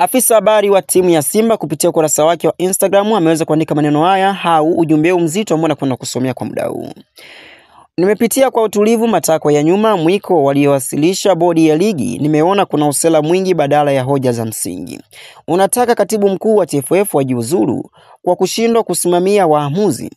Afisa habari wa timu ya Simba kupitia ukurasa wake wa Instagram ameweza kuandika maneno haya au ujumbe mzito ambao nakwenda kusomea kwa muda huu. Nimepitia kwa utulivu matakwa ya nyuma mwiko waliowasilisha bodi ya ligi. Nimeona kuna usela mwingi badala ya hoja za msingi. Unataka katibu mkuu wa TFF wajiuzulu kwa kushindwa kusimamia waamuzi.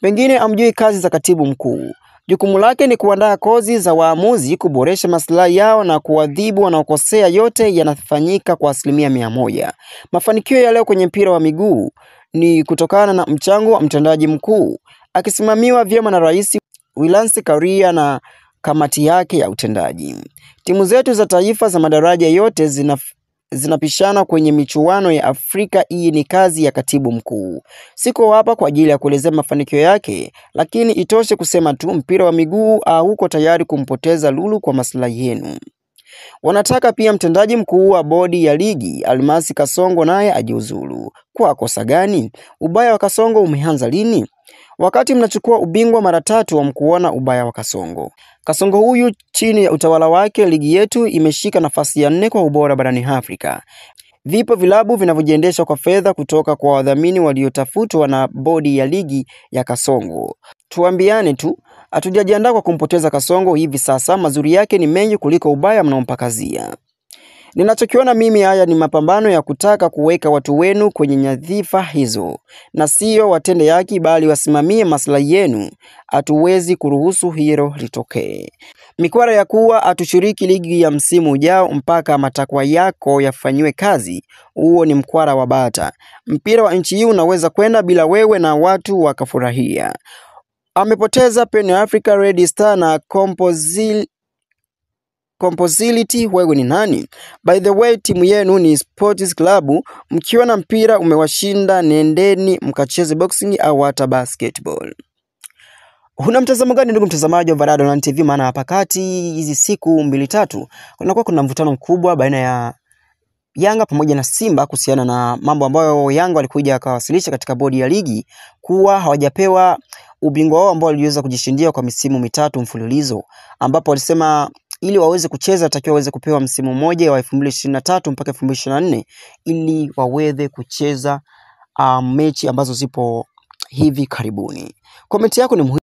Pengine amjui kazi za katibu mkuu. Jukumu lake ni kuandaa kozi za waamuzi, kuboresha maslahi yao na kuadhibu wanaokosea. Yote yanafanyika kwa 100%. Mafanikio ya leo kwenye mpira wa miguu ni kutokana na mchango wa mtendaji mkuu akisimamiwa vyema na Rais Wallace Karia na kamati yake ya utendaji. Timu zetu za taifa za madaraja yote zinapishana kwenye michuano ya Afrika. Hii ni kazi ya katibu mkuu. Siko hapa kwa ajili ya kuelezea mafanikio yake, lakini itoshe kusema tu mpira wa miguu hauko tayari kumpoteza lulu kwa maslahi yenu. Wanataka pia mtendaji mkuu wa bodi ya ligi Almasi Kasongo naye ajiuzulu. Kwa kosa gani? Ubaya wa Kasongo umeanza lini? Wakati mnachukua ubingwa mara 3 hamkuona ubaya wa Kasongo. Kasongo huyu chini ya utawala wake ligi yetu imeshika nafasi ya 4 kwa ubora barani Afrika. Vipo vilabu vinavyojiendesha kwa fedha kutoka kwa wadhamini waliotafutwa na bodi ya ligi ya Kasongo. Tuambiane tu, hatujajiandaa kwa kumpoteza Kasongo hivi sasa. Mazuri yake ni mengi kuliko ubaya mnaompakazia. Ninachokiona mimi haya ni mapambano ya kutaka kuweka watu wenu kwenye nyadhifa hizo, na sio watende haki bali wasimamie maslahi yenu. Hatuwezi kuruhusu hilo litokee. Mikwara ya kuwa hatushiriki ligi ya msimu ujao mpaka matakwa yako yafanywe kazi, huo ni mkwara wa bata. Mpira wa nchi hii unaweza kwenda bila wewe na watu wakafurahia. Amepoteza Pan Africa Red Star na Composite. Wewe ni nani? By the way, timu yenu ni Sports Club. Mkiona mpira umewashinda, nendeni mkacheze boxing au hata basketball. Una mtazamo gani ndugu mtazamaji wa Varada Online TV? Maana hapa kati hizi siku 2-3 kuna mvutano mkubwa baina ya Yanga pamoja na Simba kuhusiana na mambo ambayo Yanga walikuja akawasilisha katika bodi ya ligi kuwa hawajapewa ubingwa wao ambao waliweza kujishindia kwa misimu 3 mfululizo, ambapo walisema ili waweze kucheza takiwa waweze kupewa msimu mmoja wa 2023 mpaka 2024 ili waweze kucheza mechi ambazo zipo hivi karibuni. Komenti yako ni muhimu.